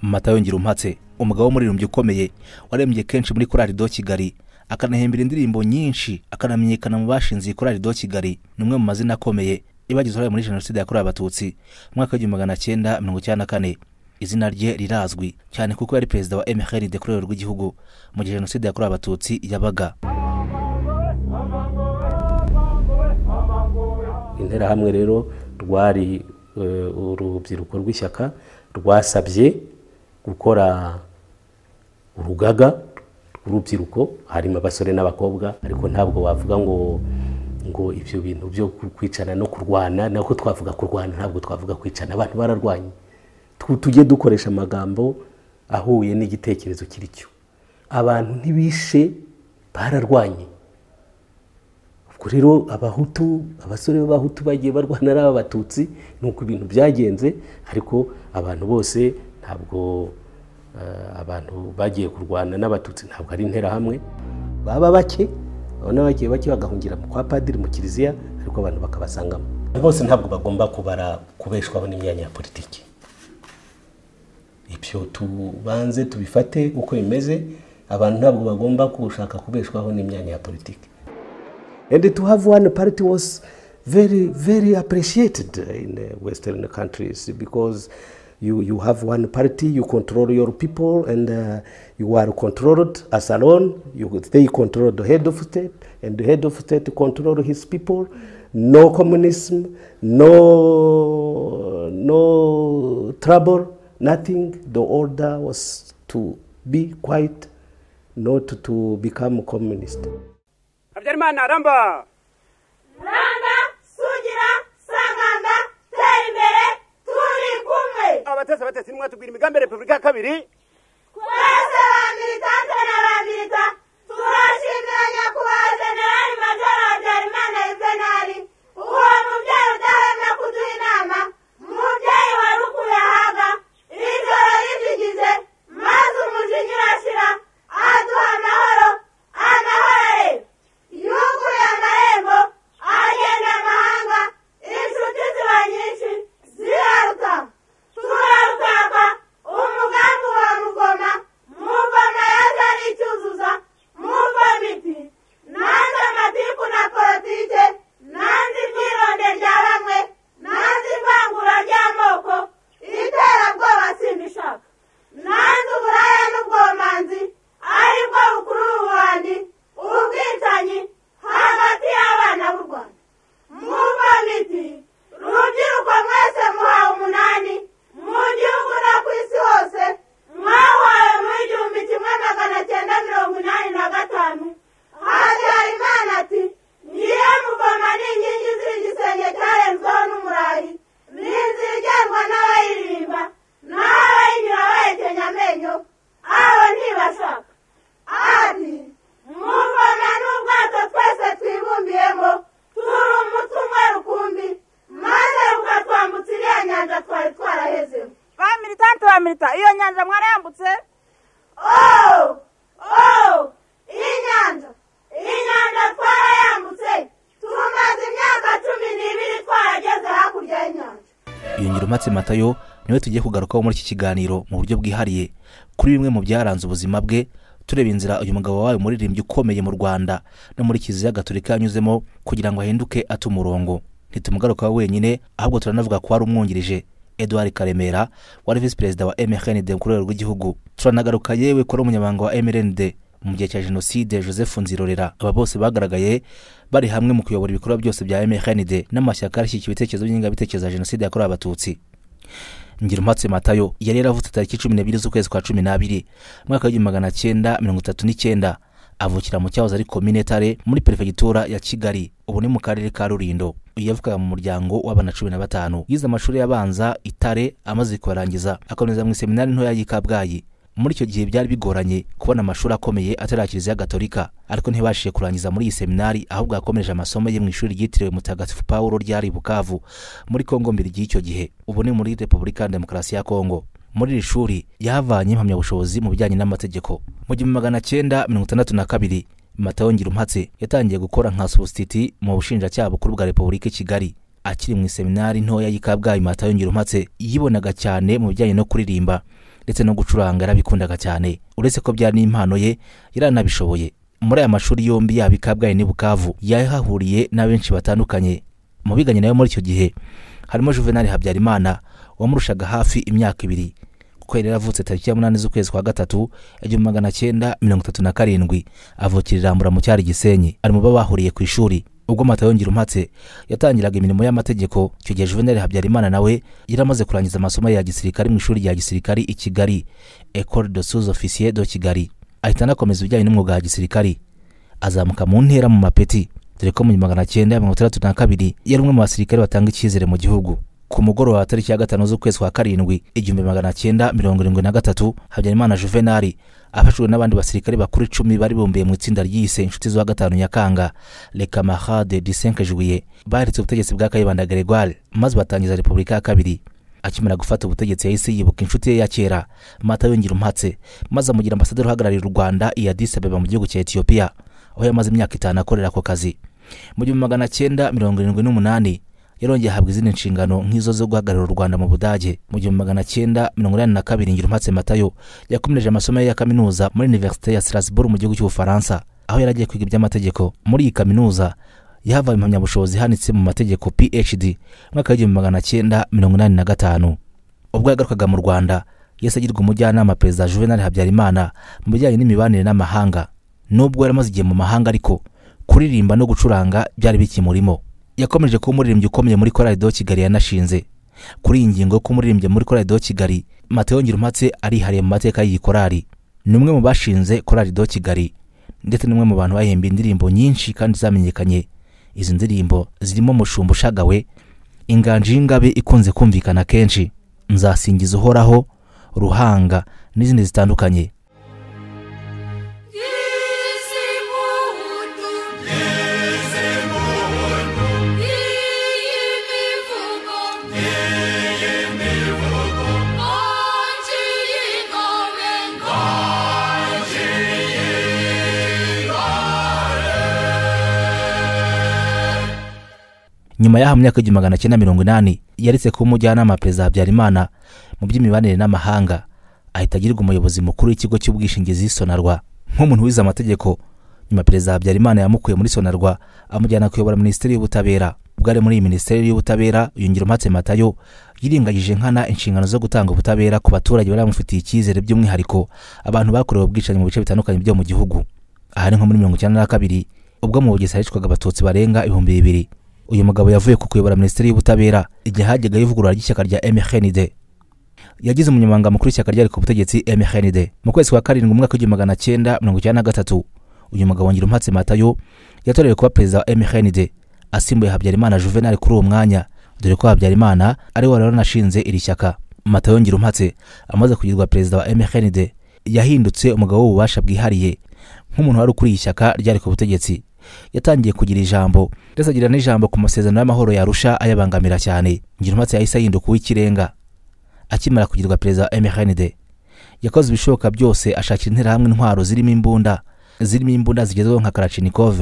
Matayo Ngirumpatse umugabo w'umuririmbyi ukomeye warembye kenshi muri Korali do Kigali akanahembera indirimbo nyinshi akanamenyekana mu bashinze Korali do Kigali numwe mu mazina akomeye ibagize uruhare muri jenoside yakorewe abatutsi mwaka wa 1994. Izina rye rirazwi cyane kuko yari perezida wa MRND ku rwego rw'igihugu mu gihe jenoside yakorewe abatutsi yabaga. Interahamwe rero rwari urubyiruko rw'ishyaka rwasabye gukora urugaga rw'urubyiruko harimo abasore n'abakobwa, ariko ntabwo wavuga ngo ibyo bintu byo kwicana no kurwana, nako twavuga kurwana ntabwo twavuga kwicana. Abantu bararwanye, tujye dukoresha amagambo ahuye n'igitekerezo kiricyo. Abantu ntibishe, bararwanye. Ubwo rero abahutu, abasore b'abahutu bagiye barwana n'abatutsi, nuko ibintu byagenze, ariko abantu bose ntabwo abantu bagiye kurwana n'abatutsi ntabwo ari interahamwe. Baba bake, abana bagiye bake bagahungira kwa padiri mu kiliziya, ariko abantu bakabasangamo. Bose ntabwo bagomba kubeshwaho n'imyanya ya politiki. Ibyo tubanze tubifate uko bimeze, abantu ntabwo bagomba kushaka kubeshwaho n'imyanya ya politiki. And to have one party was very, very appreciated in Western countries, because you have one party, you control your people, and you are controlled as alone. They control the head of state, and the head of state control his people. No communism, no trouble, nothing. The order was to be quiet, not to become communist. Habyarimana Ramba Sugira Sagamba Terimbere turi kumwe. Abatese nimwe tubwira imigambi Republika kabiri. Kwese militante na milita turashimira nyakubahwa General Major Habyarimana Juvenal uwo mubyaro dahemna kuduha inama mubyeyi warukuye haga ijoro rigize maze umujinya urashira aduha amahoro yuguruye amarembo agenda amahanga inshuti ziba nyinshi ziraruta turarutaka umugambi wa muvoma yaje ari icyuzuza muvomiti nanze amatiku na politike nanze ibyironde rya bamwe nanze ivangura ry'amoko iterabwoba simbishaka nanze uburaya n'ubwomanzi aribwo bukuru bubandi ubwicanyi hagati y'abana b'u Rwanda. Muvomiti rubyiruko mwese muhawe umunani mu gihugu no ku isi hose mwahawe mu 1985. Habyarimana ati ngiye muvoma n'inkingi z'igisenge cyarenzweho n'umurayi n'inzira igendwa n'abayiririmba n'abayinyura bahekenya amenyo abo ntibashaka. Ati muvoma n'ubwato twese twibumbiyemo turi umutwe umwe rukumbi maze ukatwambutsa iriya nyanja twari twarahezemo. Ba milita iyo nyanja mwarayambutse? Inyanja twarayambutse tumaze imyaka 12 twarageze hakurya y'inyanja. Iyo Ngirumpatse Matayo niwe tugiye kugarukaho muri iki kiganiro mu buryo bwihariye kuri bimwe mu byaranze ubuzima bwe, tureba inzira uyu mugabo wawe muririmbyi ukomeye mu Rwanda no muri Kiliziya Gatolika yanyuzemo kugira ngo ahinduke atumurongo. Ntitumugarukaho wenyine, ahubwo turanavuga ko ari umwungirije Edouard Karemera wari vice perezida wa MRND ku rwego rw'igihugu. Turanagaruka yewe ko ari umunyamabanga wa MRND mu gihe cya jenoside Joseph Nzirorera. Aba bose bagaragaye bari hamwe mu kuyobora ibikorwa byose bya MRND n'amashyaka arashyikiye ibitekerezo by'ingabitekerezo ya jenoside yakorewe abatutsi. Ngirumpatse Matayo yari yaravutse tariki 12 z'ukwezi kwa 12 mwaka wa 1939, avukira mu cyahoze ari Komine Tare muri Perefegitura ya Kigali, ubu ni mu karere ka Rulindo. Yavukaga mu muryango w'abana 15. Yize amashuri yabanza Itare, amaze kurangiza akomeza mu seminari ntoya y'Ikabgayi. Muri icyo gihe byari bigoranye kubona amashuri akomeye atari Kiliziya Gatolika, ariko ntibashije kurangiza muri iyi seminari, ahubwo yakomeje amasomo ye mu ishuri ryitiriwe Mutagatifu Paulo ryari Bukavu muri Kongo mbere y'icyo gihe, ubu ni muri Repubulika ya Demokarasi ya Kongo. Muri iri shuri yahavanye impamyabushobozi mu bijyanye n'amategeko. Mu 1962 Matayo Ngirumpatse yatangiye gukora nka substitute mu bushinjacyaha bukuru bwa Repubulika ya Kigali. Akiri mu seminari ntoya y'Ikabgayi, Matayo Ngirumpatse yibonaga cyane mu bijyanye no kuririmba ndetse no gucuranga yarabikundaga cyane. Uretse ko byari n'impano ye yaranabishoboye. Muri aya mashuri yombi yaba i Kabgayi n'i Bukavu yahahuriye n'abenshi batandukanye. Mu biganye nayo muri icyo gihe harimo Juvenal Habyarimana wamurushaga hafi imyaka 2 kuko yari yaravutse tariki ya 8 z'ukwezi kwa gatatu 1937 avukira Rambura mu cyari Gisenyi. Ari mu babahuriye ku ishuri ubwo Matayo Ngirumpatse yatangiraga imirimo y'amategeko. Icyo gihe Juvenal Habyarimana nawe yaramaze kurangiza amasomo ya gisirikari mu ishuri rya gisirikari i Kigali, École de sous-officiers de Kigali. Ahita anakomeza ibijyanye n'umwuga wa gisirikari, azamuka mu ntera mu mapeti, dore ko mu 1962 yari umwe mu basirikare batanga icyizere mu gihugu. Ku mugoroba wa tariki ya 5 z'ukwezi kwa 7 1973 Habyarimana Juvenal afashwe n'abandi basirikare bakuru 10 bari bumbiye mu itsinda ryise inshuti zo 5 Nyakanga, Les Camarades du 5 Juillet, baheretse ubutegetsi bwa Kayibanda Gregoire maze batangiza Repubulika ya kabiri. Akimara gufata ubutegetsi yahise yibuka inshuti ye ya kera Matayo Ngirumpatse maze amugira ambasaderi uhagarariye u Rwanda i Addis Abeba mu gihugu cya Ethiopia, aho yamaze imyaka 5 akorera ako kazi. Mu 1978 yarongeye ahabwa izindi nshingano nk'izo zo guhagararira u Rwanda mu Budage. Mu 1982 Ngirumpatse Matayo yakomereje amasomo ya kaminuza muri Université ya Strasbourg mu gihugu cy'Ubufaransa, aho yaragiye kwiga iby'amategeko. Muri iyi kaminuza yahavaye impamyabushobozi ihanitse mu mategeko PhD mwaka wa 1985. Ubwo yagarukaga mu Rwanda yese agirwa umujyanama Perezida Juvenal Habyarimana mu bijyanye n'imibanire n'amahanga. Nubwo yaramaze igihe mu mahanga ariko kuririmba no gucuranga byari bikimurimo. Yakomeje kuba umuririmbyi ukomeye muri Chorale de Kigali yanashinze. Kuri iyi ngingo ko umuririmbyi muri Chorale de Kigali, Matayo Ngirumpatse arihariye mu mateka y'iyi korali. Ni umwe mu bashinze Chorale de Kigali ndetse n'umwe mu bantu bahimba indirimbo nyinshi kandi zamenyekanye. Izi ndirimbo zirimo Mushumba ushagawe, Inganji y'Ingabe ikunze kumvikana kenshi, Nzasingiza uhoraho, Ruhanga n'izindi zitandukanye. Nyuma y'aha myaka 1980 yaretse kuba umujyanama Perezida Habyarimana mu by'imibanire n'amahanga, ahita agirwa umuyobozi mukuru w'ikigo cy'ubwishingizi Sonarwa. Nk'umuntu wize amategeko, nyuma Perezida Habyarimana yamukuye muri Sonarwa amujyana kuyobora Minisiteri y'Ubutabera. Ubwo muri Minisiteri y'Ubutabera Ngirumpatse Matayo yiringagije nkana inshingano zo gutanga ubutabera ku baturage bari bamufitiye icyizere, by'umwihariko abantu bakorewe ubwicanyi mu bice bitandukanye byo mu gihugu. Aha ni nko muri 1992 ubwo mu Bugesera hicwaga abatutsi barenga 2,000. Uyu mugabo yavuye ku kuyobora Minisiteri y'Ubutabera igihe hajyaga ivugurura ry'ishyaka rya MRND. Yagize umunyamabanga mukuru w'ishyaka ryari ku butegetsi MRND. Mu kwezi kwa 7 umwaka wa 1993 uyu mugabo Ngirumpatse Matayo yatorewe kuba perezida wa MRND, asimbuye Habyarimana Juvenal kuri uwo mwanya, dore ko Habyarimana ari we waranashinze iri shyaka. Matayo Ngirumpatse amaze kugirwa perezida wa MRND yahindutse umugabo w'ububasha bwihariye nk'umuntu wari kuri ishyaka ryari ku butegetsi. Yatangiye kugira ijambo ndetse agira n'ijambo ku masezerano y'amahoro ya Arusha ayabangamira cyane. Ngirumpatse yahise ahinduka uw'ikirenga. Akimara kugirwa perezida wa MRND yakoze ibishoboka byose ashakira interahamwe intwaro zirimo imbunda zigezweho nka Kalashnikov,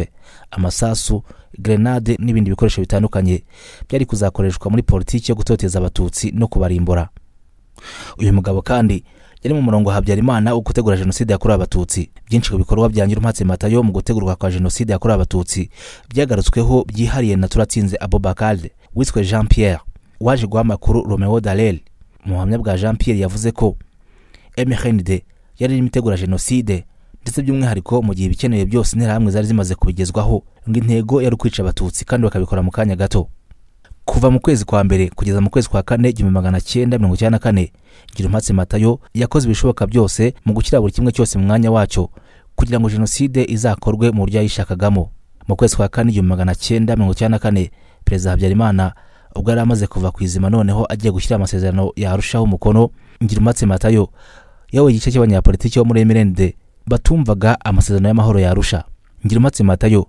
amasasu, grenade n'ibindi bikoresho bitandukanye byari kuzakoreshwa muri politiki yo gutoteza abatutsi no kubarimbura. Uyu mugabo kandi yari mu murongo wa Habyarimana wo gutegura jenoside yakorewe abatutsi. Byinshi ku bikorwa bya Ngirumpatse Matayo mu gutegurwa kwa jenoside yakorewe abatutsi byagarutsweho byihariye na Turatsinze Abubakar wiswe Jean Pierre, waje guha amakuru Romeo Dallaire. Mu buhamya bwa Jean Pierre yavuze ko MRND yari irimo itegura jenoside ndetse by'umwihariko mu gihe bikenewe byose interahamwe zari zimaze kubigezwaho, ngo intego yari kwica abatutsi kandi bakabikora mu kanya gato. Kuva mu kwezi kwa mbere kugeza mu kwezi kwa 4 1994 Ngirumpatse Matayo yakoze ibishoboka byose mu gukira buri kimwe cyose mu mwanya wacyo kugira ngo jenoside izakorwe mu buryo yayishakagamo. Mu kwezi kwa 4 1994 Perezida Habyarimana ubwo yari amaze kuva ku izima noneho agiye gushyira amasezerano ya Arusha umukono, Ngirumpatse Matayo yawe igice cy'abanyapolitiki bo muri MRND batumvaga amasezerano y'amahoro ya Arusha. Ngirumpatse Matayo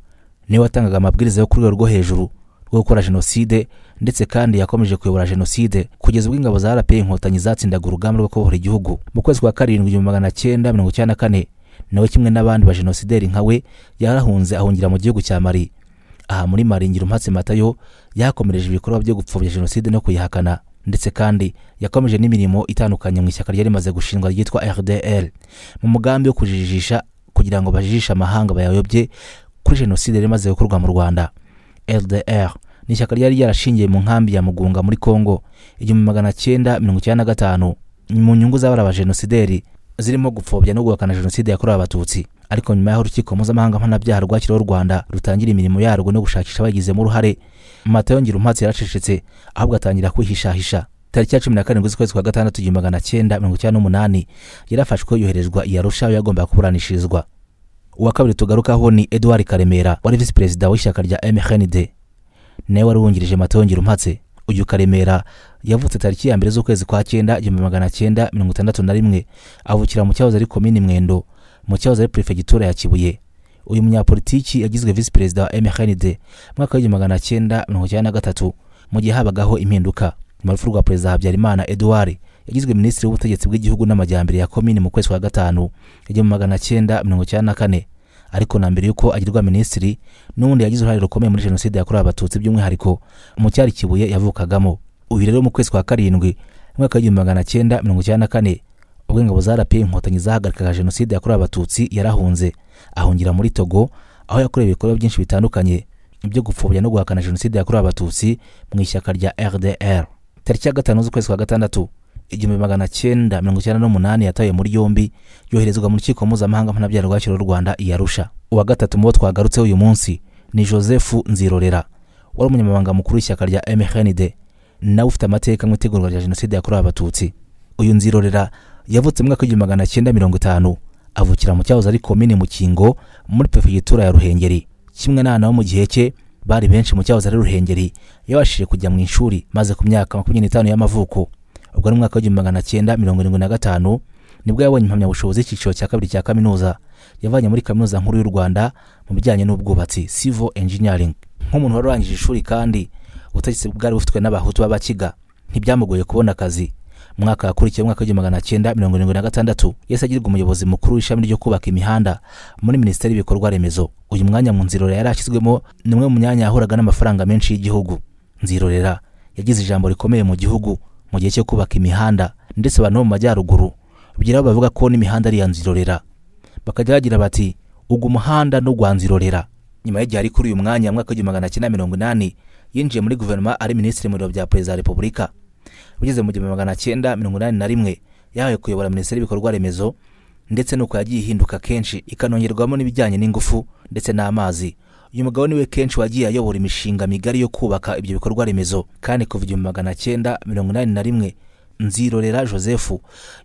niwe watangaga amabwiriza yo kuri rwo hejuru rwo gukora jenoside, ndetse kandi yakomeje kuyobora jenoside kugeza ubwo ingabo za RPA inkotanyi zatsindaga urugamba rwo kubohora igihugu. Mu kwezi kwa 7 1994 nawe kimwe n'abandi ba genosideri nkawe yarahunze ahungira mu gihugu cya Mali. Aha muri Mali Ngirumpatse Matayo yakomereje ibikorwa byo gupfobya jenoside no kuyihakana. ndetse kandi yakomeje n'imirimo itandukanye mu ishyaka ryari rimaze gushingwa ryitwa RDL mu mugambi wo kujijisha kugira ngo bajijishe amahanga bayayobye kuri jenoside rimaze gukorwa mu Rwanda. LDR ni ishyaka ryari yarashingiye mu nkambi ya Mugunga muri Kongo 1995 mu nyungu z'abara genosideri zirimo gupfobya no guhakana jenoside yakorewe abatutsi. Ariko nyuma y'aho urukiko mpuzamahanga mpanabyaha rwakiriyeho u Rwanda rutangira imirimo yarwo no gushakisha abagizemo uruhare, Matayo Ngirumpatse yaracecetse ahubwo atangira kwihishahisha. Tariki ya 17 z'ukwezi kwa gatandatu 1998 yarafashwe yoherezwa i Arusha aho yagombaga kuburanishirizwa. Uwa kabiri tugarukaho ni Edouard Karemera wari vice perezida w'ishyaka rya MRND, nawe wari wungirije Matayo Ngirumpatse. Uyu Karemera yavutse tariki ya 2 z'ukwezi kwa 9 1961 avukira mu cyahoze ari komini Mwendo mu cyahoze ari prefecture ya Kibuye. Uyu munyapolitiki yagizwe vice perezida wa MRND mwaka wa 1993 mu gihe habagaho impinduka. Mu rupfu rwa perezida Habyarimana Edouard yagizwe minisitiri w'ubutegetsi bw'igihugu n'amajyambere ya komini mu kwezi kwa 5 1994. Ariko na mbere yuko agirwa minisitiri n'undi yagize uruhare rukomeye muri jenoside yakorewe abatutsi by'umwihariko mu cyari Kibuye yavukagamo. Uyu rero mu kwezi kwa 7 mwaka wa 1994 ubwo ingabo za RP Inkotanyi zahagarikaga jenoside yakorewe abatutsi yarahunze ahungira muri Togo aho yakorewe ibikorwa byinshi bitandukanye ibyo gupfobya no guhakana jenoside yakorewe abatutsi mu ishyaka rya RDR. Tariki ya 5 z'ukwezi kwa 6 1998 yatawe muri yombi yoherezwa mu rukiko mpuzamahanga mpanabyaha rwakiriyeho u Rwanda i Arusha. Uwa gatatu mu bo twagarutseho uyu munsi ni Joseph Nzirorera wari umunyamabanga mukuru w'ishyaka rya MRND nawe ufite amateka mu itegurwa rya jenoside yakorewe abatutsi. Uyu Nzirorera yavutse mu mwaka wa 1950 avukira mu cyahoze ari komini Mukingo muri prefecture ya Ruhengeri. Kimwe n'abana bo mu gihe cye bari benshi mu cyahoze ari Ruhengeri yabashije kujya mu ishuri maze ku myaka 25 y'amavuko. Ubwo ari mwaka wa 1975 nibwo yabonye impamyabushobozi y'ikiciro cya kabiri cya kaminuza yavanye muri kaminuza nkuru y'u Rwanda mu bijyanye n'ubwubatsi civil engineering. Nk'umuntu warangije ishuri kandi ubutegetsi bwari bufitwe n'abahutu b'abakiga ntibyamugoye kubona akazi. Mwaka yakurikiye mwaka wa 1976 yese agirwa umuyobozi mukuru w'ishami ryo kubaka imihanda muri Minisiteri y'Ibikorwa Remezo. Uyu mwanya mu Nzirorera yarashyizwemo nimwe mu myanya yahoraga n'amafaranga menshi y'igihugu. Nzirorera yagize ijambo rikomeye mu gihugu mu gihe cyo kubaka imihanda ndetse abantu mu majyaruguru bigiraho bavuga ko n'imihanda ari ya Nzirorera bakajya bagira bati ugu muhanda no gwa Nzirorera. Nyuma y'igihe ari kuri uyu mwanya mwaka wa 1980 yinjiye muri guverinoma ari minisitiri mu biro bya perezida wa Repubulika. Ugeze mu 1981 yahaye kuyobora Minisiteri y'Ibikorwa Remezo ndetse nuko yagiye ihinduka kenshi ikanongerwamo n'ibijyanye n'ingufu ndetse n'amazi. Uyu mugabo niwe kenshi wagiye ayobora imishinga migari yo kubaka ibyo bikorwa remezo kandi kuva 1981 Nzirorera Joseph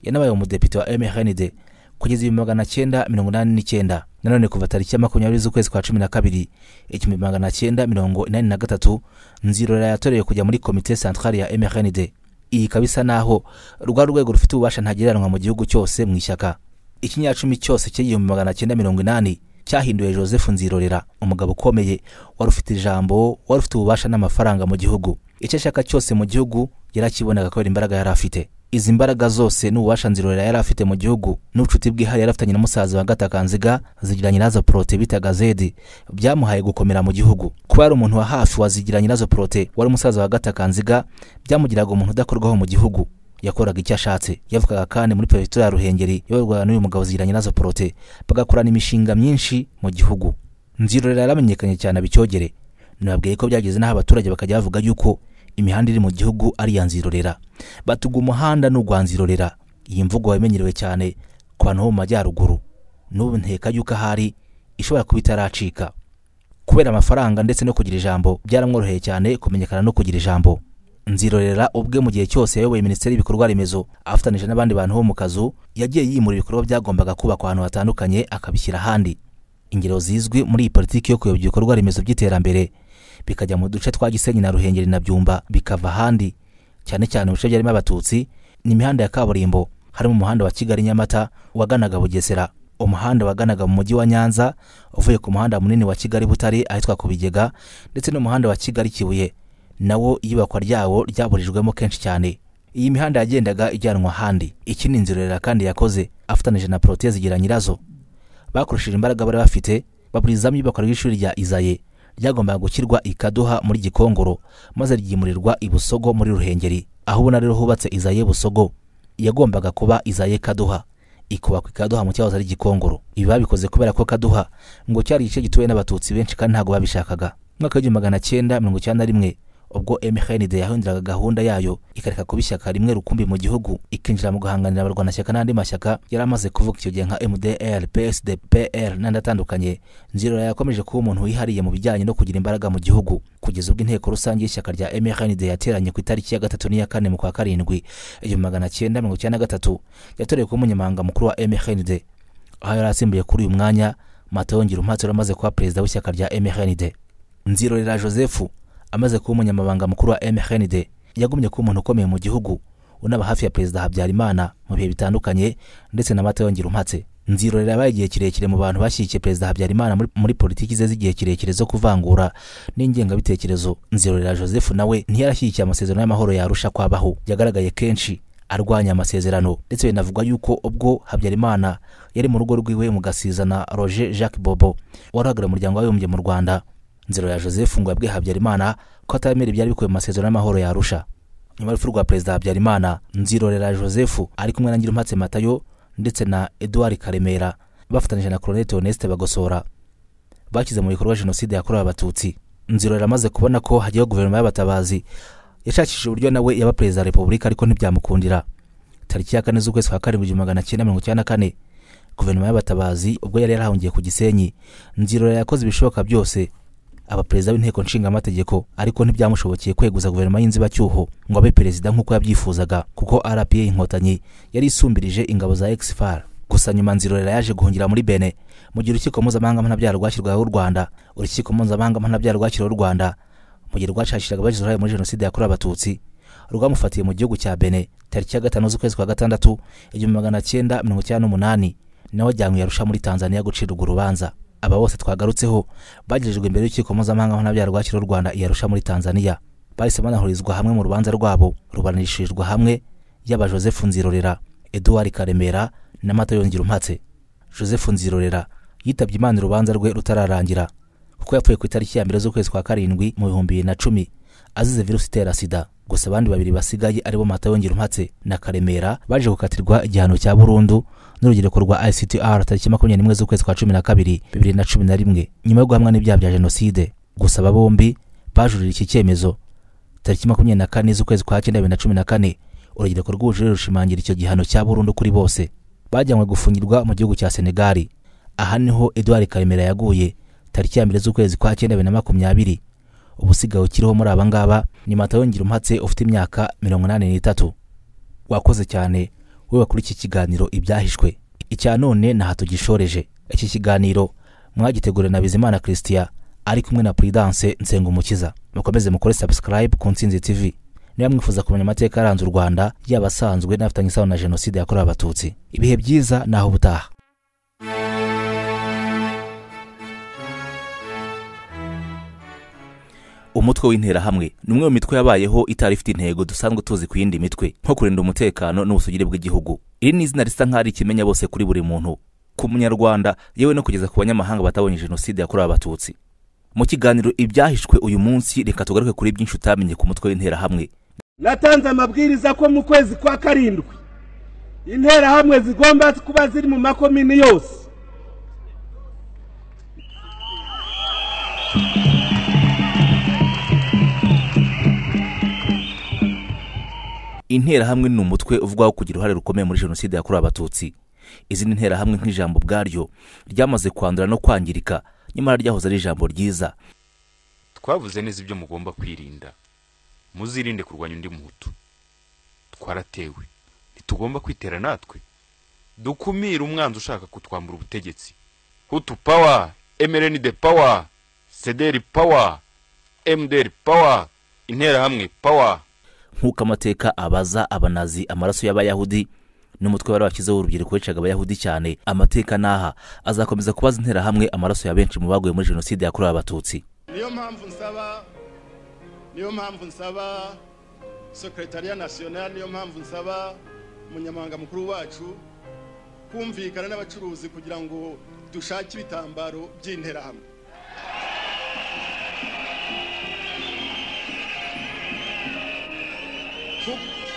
yanabaye umudepite wa MRND kugeza 1989. Nanone kuva tariki ya 20 z'ukwezi kwa 12 1983 Nzirorera yatorewe kujya muri komite centrale ya MRND. Iyi kabisa naho rwa rwego rufite ububasha ntagereranwa mu gihugu cyose mu ishyaka. Ikinyacumi cyose cye 1980 cyahinduye Joseph Nzirorera umugabo ukomeye wari ufite ijambo wari ufite ububasha n'amafaranga mu gihugu. Icyo shaka cyose mu gihugu yarakibonaga ko imbaraga yari afite. Izi mbaraga zose n'ububasha Nzirorera yari afite mu gihugu n'ubucuti bw'ihari yarafitanye na musaza wa Gatakanziga Zigiranye nazo Prote bitaga Zedi byamuhaye gukomera mu gihugu. Kuba ari umuntu wa hafi wa Zigiranye nazo Prote wari musaza wa Gatakanziga byamugiraga umuntu udakorwaho mu gihugu. Yakoraga icyo ashatse. Yavukaga kandi muri prefecture ya Ruhengeri yoborwa n'uyu mugabo Zigiranye nazo Prote bagakorana imishinga myinshi mu gihugu. Nzirorera yaramenyekanye cyane abicyogere. Nababwiye ko byageze n'aho abaturage bakajya bavuga yuko imihanda iri mu gihugu ari ya Nzirorera. Batuga umuhanda n'ugwa Nzirorera. Iyi mvugo yamenyerewe cyane ku bantu bo mu majyaruguru. N'ubu nteka yuko ahari ishobora kuba itaracika. Kubera amafaranga ndetse no kugira ijambo byaramworoheye cyane kumenyekana no kugira ijambo. Nzirorera ubwe mu gihe cyose yayoboye Minisiteri y'Ibikorwa Remezo afatanije n'abandi bantu bo mu kazu yagiye yimura ibikorwa byagombaga kubakwa ahantu hatandukanye akabishyira ahandi. Ingero zizwi muri iyi politiki yo kuyobya ibikorwa remezo by'iterambere bikajya mu duce twa Gisenyi na Ruhengeri na Byumba bikava ahandi cyane cyane mu bice byarimo abatutsi. Ni imihanda ya kaburimbo harimo umuhanda wa Kigali Nyamata waganaga Bugesera, umuhanda waganaga mu mujyi wa Nyanza uvuye ku muhanda munini wa Kigali Butare ahitwa ku Bigega ndetse n'umuhanda wa Kigali Kibuye nawo iyubakwa ryawo ryaburijwemo kenshi cyane. Iyi mihanda yagendaga ijyanwa ahandi. Iki ni Nzirorera kandi yakoze afatanije na Prote Zigiranye nyirazo. Bakoresheje imbaraga bari bafite baburizamo ibakwa ry'ishuri rya Izaye ryagombaga gukirwa ikaduha muri Gikongoro maze ryimurirwa i Busogo muri Ruhengeri. aho ubona rero hubatse Izaye Busogo yagombaga kuba Izaye Kaduha, ikubakwa Kaduha mu cyahoze ari Gikongoro. Ibi babikoze kubera ko Kaduha ngo cyari igice gituwe n'abatutsi benshi kandi ntago babishakaga. Mwaka w'1991 ubwo MRND yahinduraga gahunda yayo ikareka kubishyaka rimwe rukumbi mu gihugu ikinjira mu guhanganira abarwanashyaka n'andi mashyaka yari amaze kuvuga icyo gihe nka MDR, PSD, PR n'andi atandukanye. Nzirora yakomeje kuba umuntu wihariye mu bijyanye no kugira imbaraga mu gihugu kugeza ubwo inteko rusange y'ishyaka rya MRND yateranye ku itariki ya 3 n'iya 4 mu kwa karindwi 1993 yatorewe kuba umunyamabanga mukuru wa MRND, aho yari asimbuye kuri uyu mwanya Matayo Ngirumpatse amaze kuba perezida w'ishyaka rya MRND. Nzirorera Joseph amaze kuba umunyamabanga mukuru wa MRND yagumye kuba umuntu ukomeye mu gihugu unaba hafi ya perezida Habyarimana mu bihe bitandukanye ndetse na Matayo Ngirumpatse. Nzirorera yabaye igihe kirekire mu bantu bashyigikiye perezida Habyarimana muri politiki ze z'igihe kirekire zo kuvangura n'ingengabitekerezo. Nzirorera Joseph nawe ntiyarashyigikiye amasezerano y'amahoro yarusha kwabaho, yagaragaye kenshi arwanya amasezerano ndetse binavugwa yuko ubwo Habyarimana yari mu rugo rwiwe mu Gasizana Roger Jacques Bobo warahagarariye umuryango w'abibumbye mu Rwanda. Nzirorera Joseph ngo yabwiye Habyarimana ko atamera ibyari bikubiye mu masezerano y'amahoro yarusha. Nyuma y'urupfu rwa perezida Habyarimana, Nzirorera Joseph ari kumwe na Ngirumpatse Matayo ndetse na Edouard Karemera bafatanyije na Colonel Theoneste Bagosora bakize mu bikorwa jenoside yakorewe abatutsi. Nzirorera amaze kubona ko hagiye guverinoma y'abatabazi yashakishije uburyo nawe yaba perezida wa Repubulika ariko ntibyamukundira. Tariki ya 4 z'ukwezi kwa 1994 guverinoma y'abatabazi ubwo yari yarahungiye ku Gisenyi, Nzirorera yakoze ibishoboka byose aba perezida w'inteko nshinga amategeko ariko ntibyamushobokeye kweguza guverinoma y'inzibacyuho ngo abe perezida nk'uko yabyifuzaga kuko RPA inkotanyi yari isumbirije ingabo za XFAR. Gusa nyuma Nzirorera yaje guhungira muri Benin mu gihe urukiko mpuzamahanga mpanabyaha rwashyirwaho u Rwanda. Urukiko mpuzamahanga mpanabyaha rwashyiriweho u Rwanda mu gihe rwashakishaga abagize uruhare muri jenoside yakorewe abatutsi rwamufatiye mu gihugu cya Benin tariki ya 5 z'ukwezi kwa 6 1998 nawe ajyanywe Arusha muri Tanzania gucirwa urubanza. Aba bose twagarutseho bagejejwe imbere y'urukiko mpuzamahanga mpanabyaha rwashyiriweho u Rwanda Arusha muri Tanzania, bahise banahurizwa hamwe mu rubanza rwabo ruburanishirizwa hamwe y'aba Joseph Nzirorera, Edouard Karemera na Matayo Ngirumpatse. Joseph Nzirorera yitabye Imana urubanza rwe rutararangira kuko yapfuye ku itariki ya 2 z'ukwezi kwa 7 mu 2010 azize virusi itera sida. Gusa abandi babiri basigaye aribo Matayo Ngirumpatse na Karemera baje gukatirwa igihano cya burundu n'urugereko rwa ICTR tariki 21 z'ukwezi kwa 12 2011 nyuma yo guhamwa n'ibyaha bya jenoside. Gusa aba bombi bajurira iki cyemezo tariki 24 z'ukwezi kwa 9 2014 urugereko rw'ubujurire rushimangira icyo gihano cya burundu kuri bose. Bajyanywe gufungirwa mu gihugu cya Senegal. Aha niho Edouard Karemera yaguye tariki ya 2 z'ukwezi kwa 9 2020. Ubusigaye ukiriho muri aba ngaba ni Matayo Ngirumpatse ufite imyaka 83. Wakoze cyane wewe kuri iki kiganiro ibyahishwe. Icya none na hato gishoreje. Iki kiganiro mwagitegura na Bizimana Christian ari kumwe na Prudence Nsengumukiza. Mukomeze mukore subscribe ku Ntsinzi TV. Niba mwifuza kumenya amateka aranze u Rwanda yabasanzwe n'afatanye isano na jenoside yakorewe abatutsi. Ibihe byiza naho butaha. Umutwe w'intera hamwe numwe mu mitwe yabayeho itari ifite intego dusanzwe tuzi ku yindi mitwe nko kurinda umutekano n'ubusugire bw'igihugu. Iri ni izina risa nk'ari kimenya bose kuri buri muntu, ku munyarwanda yewe no kugeza ku banyamahanga batabonye jenoside yakorewe abatutsi. Mu kiganiro ibyahishwe uyu munsi reka tugaruke kuri byinshi utamenye ku mutwe w'intera hamwe. Natanze amabwiriza ko mu kwezi kwa 7 intera hamwe zigomba kuba ziri mu makomini yose. Intera hamwe ni umutwe uvugwaho kugira uruhare rukomeye muri jenoside yakorewe abatutsi. Izindi ntera hamwe nk'ijambo bwaryo ryamaze kwandura no kwangirika nyamara ryahoze ari ijambo ryiza. Twavuze neza ibyo mugomba kwirinda, muzirinde kurwanya undi muhutu. Twaratewe, ntitugomba kwitera natwe. Dukumira umwanzi ushaka kutwambura ubutegetsi. Hutu power, MRND power, CDR power, MDR power, intera hamwe power. Nkuko amateka abaza abanazi amaraso y'abayahudi n'umutwe wari wakizeho urubyiruko wicaga abayahudi cyane, amateka naha azakomeza kubaza intera hamwe amaraso ya benshi mu baguye muri jenoside yakorewe abatutsi. Niyo mpamvu nsaba Secretariat National, niyo mpamvu nsaba umunyamabanga mukuru wacu kumvikana n'abacuruzi kugira ngo dushake ibitambaro by'intera hamwe.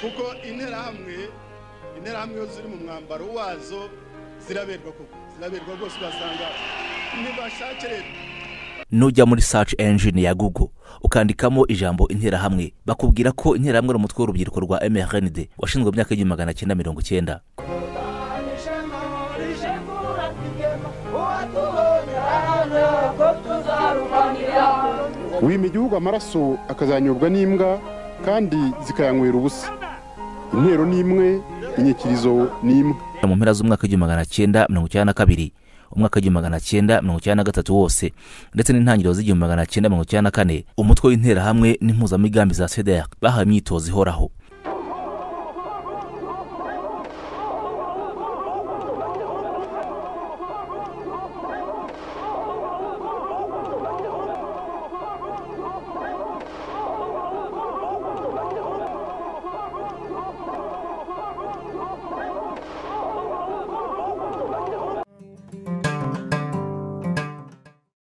kuko interahamwe iyo ziri mu mwambaro wazo ziraberwa rwose, ugasanga ntibashake rero. Nujya muri search engine ya Google ukandikamo ijambo interahamwe, bakubwira ko interahamwe ari umutwe w'urubyiruko rwa MRND washinzwe mu myaka y'1990. wima igihugu amaraso akazanyurwa n'imbwa kandi zikayanywera ubusa. Intero ni imwe, inyikirizo ni imwe. Mu mpera z'umwaka w'1992, umwaka w'1993 wose ndetse n'intangiriro z'1994, umutwe w'interahamwe n'impuzamigambi za CDR bahaye imyitozo ihoraho.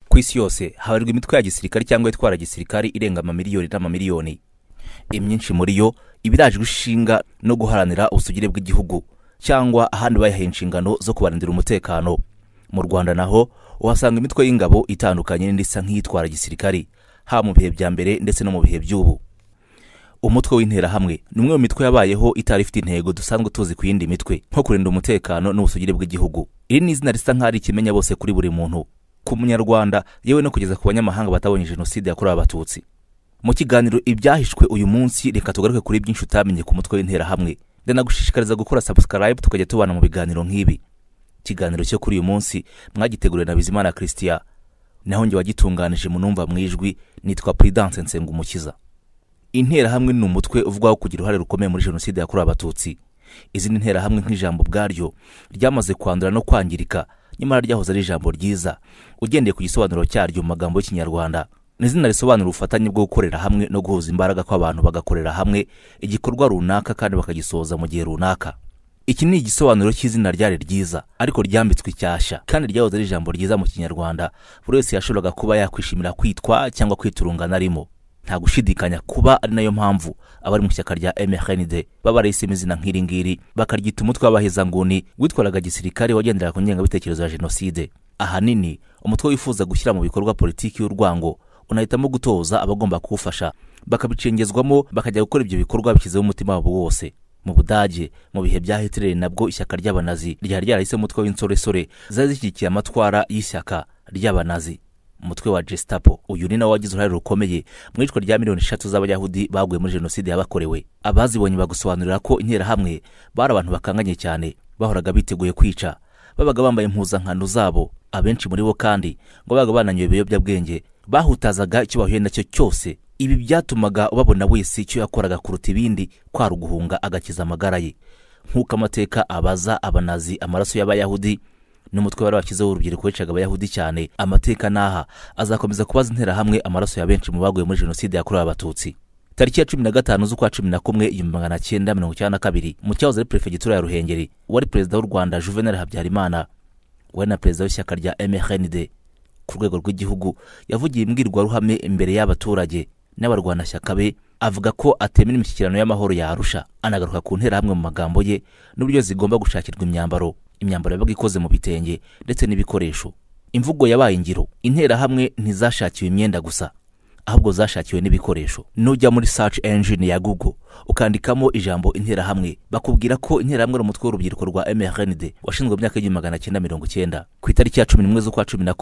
Ku isi yose habarirwa imitwe ya gisirikari cyangwa itwara gisirikari irenga amamiliyoni n'amamiliyoni. Imyinshi muri yo ibiraje gushinga no guharanira ubusugire bw'igihugu cyangwa ahandi bayahaye inshingano zo kubarindira umutekano. Mu Rwanda naho uhasanga imitwe y'ingabo itandukanye n'indisa nk'itwara gisirikari, ha mu bihe bya mbere ndetse no mu bihe by'ubu. Umutwe w'interahamwe ni umwe mu mitwe yabayeho itari ifite intego dusanzwe tuzi ku yindi mitwe nko kurinda umutekano n'ubusugire bw'igihugu. Iri ni izina risa nk'ari kimenya bose kuri buri muntu, ku munyarwanda yewe no kugeza ku banyamahanga batabonye jenoside yakorewe Abatutsi. Mu kiganiro ibyahishwe uyu munsi, reka tugaruke kuri byinshi utamenye ku mutwe w'interahamwe. Ndanagushishikariza gukora subscribe tukajya tubana mu biganiro nk'ibi. Ikiganiro cyo kuri uyu munsi mwagiteguriwe na Bizimana Christian, naho nge wagitunganije munumva mwijwi, nitwa Prudence Nsengumukiza. Interahamwe ni umutwe uvugwaho kugira uruhare rukomeye muri jenoside yakorewe Abatutsi. Izindi nterahamwe nk'ijambo bwaryo ryamaze kwandura no kwangirika, nyamara ryahoze ari ijambo ryiza ugendeye ku gisobanuro cyaryo mu magambo y'Ikinyarwanda. N'izina risobanura ubufatanye bwo gukorera hamwe no guhuza imbaraga kw'abantu bagakorera hamwe igikorwa runaka kandi bakagisoza mu gihe runaka. Iki ni igisobanuro cy'izina ryari ryiza ariko ryambitswe icyasha, kandi ryahoze ari ijambo ryiza mu Kinyarwanda buri wese yashoboraga kuba yakwishimira kwitwa cyangwa kwiturungana arimo. Nta gushidikanya kuba ari nayo mpamvu abari mu ishyaka rya MRND babarayisemo izina nk'iri ngiri, bakaryita umutwe w'abahezanguni witwaraga gisirikare wagendera ku ngengabitekerezo ya jenoside. Ahanini umutwe wifuza gushyira mu bikorwa politiki y'urwango, unahitamo gutoza abagomba kuwufasha, bakabicengezwamo bakajya gukora ibyo bikorwa bishyizeho umutima wabo wose. Mu Budage mu bihe bya Hitler nabwo ishyaka ry'abanazi ryari ryarahise umutwe w'insoresore zari zishyigikiye amatwara y'ishyaka ry'abanazi, umutwe wa Gestapo. Uyu ni nawo wagize uruhare rukomeye mu icwa rya miliyoni 3 z'abayahudi baguye muri jenoside yabakorewe. Abazibonye bagusobanurira ko interahamwe bari abantu bakanganye cyane, bahoraga biteguye kwica, babaga bambaye impuzankano zabo, abenshi muri bo kandi ngo babaga bananywe ibiyobyabwenge, bahutazaga icyo bahuye nacyo cyose. Ibi byatumaga babona wese icyo yakoraga kuruta ibindi kwari uguhunga agakiza amagara ye. Nk'uko amateka abaza abanazi amaraso y'abayahudi n'umutwe wari wakizeho urubyiruko wicaga abayahudi cyane, amateka naha azakomeza kubaza interahamwe amaraso ya benshi mu baguye muri jenoside yakorewe Abatutsi. Tariki ya 15 z'ukwa 11 1992 mu cyahoze ari prefegitura ya Ruhengeri, wari perezida w'u Rwanda Juvenal Habyarimana, we na perezida w'ishyaka rya MRND ku rwego rw'igihugu, yavugiye imbwirwaruhame imbere y'abaturage n'abarwanashyaka be, avuga ko atemera imishyikirano y'amahoro ya Arusha. Anagaruka ku nterahamwe mu magambo ye n'uburyo zigomba gushakirwa imyambaro yabaga ikoze mu bitenge ndetse n'ibikoresho. Imvugo yabaye ingiro. Interahamwe ntizashakiwe imyenda gusa, ahubwo zashakiwe n'ibikoresho. Nujya muri search engine ya Google ukandikamo ijambo interahamwe, bakubwira ko interahamwe ari umutwe w'urubyiruko rwa MRND washinzwe mu myaka y'1990. Ku itariki ya 11 z'ukwa 11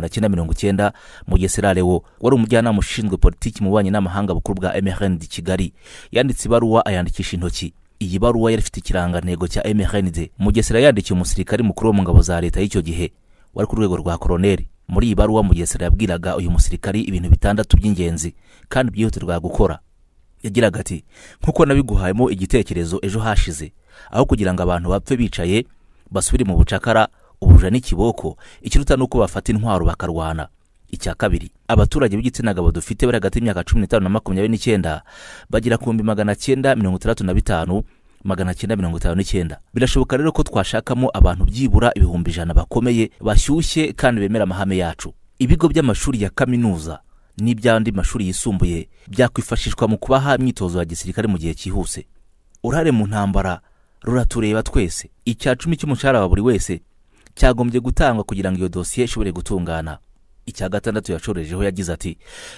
1990, Mugesera Leo wari umujyanama ushinzwe politiki mu banye n'amahanga bukuru bwa MRND Kigali yanditse ibaruwa ayandikisha intoki. Iyi baruwa yari ifite ikirangantego cya MRND. Mugesera yandikiye umusirikari mukuru wo mu ngabo za leta y'icyo gihe wari ku rwego rwa koloneli. Muri iyi baruwa Mugesera yabwiraga uyu musirikari ibintu bitandatu by'ingenzi kandi byihutirwa gukora. Yagiraga ati, nkuko nabiguhayemo igitekerezo ejo hashize, aho kugira ngo abantu bapfe bicaye basubire mu bucakara, ubuja n'ikiboko, ikiruta nuko bafata intwaro bakarwana. Icya kabiri, abaturage b'igitsina gabo dufite bari hagati y'imyaka 15 na 29 bagira ku 965 1959. Birashoboka rero ko twashakamo abantu byibura 100,000 bakomeye, bashyushye kandi bemera amahame yacu. Ibigo by'amashuri ya kaminuza n'ibyandi mashuri yisumbuye byakwifashishwa mu kubaha imyitozo ya gisirikare mu gihe cyihuse. urare mu ntambara ruratureba twese. Icya 10 cy'umushahara wa buri wese cyagombye gutangwa kugira ngo iyo dosiye ishobore gutungana. Icya 6 yacorejeho yagize ati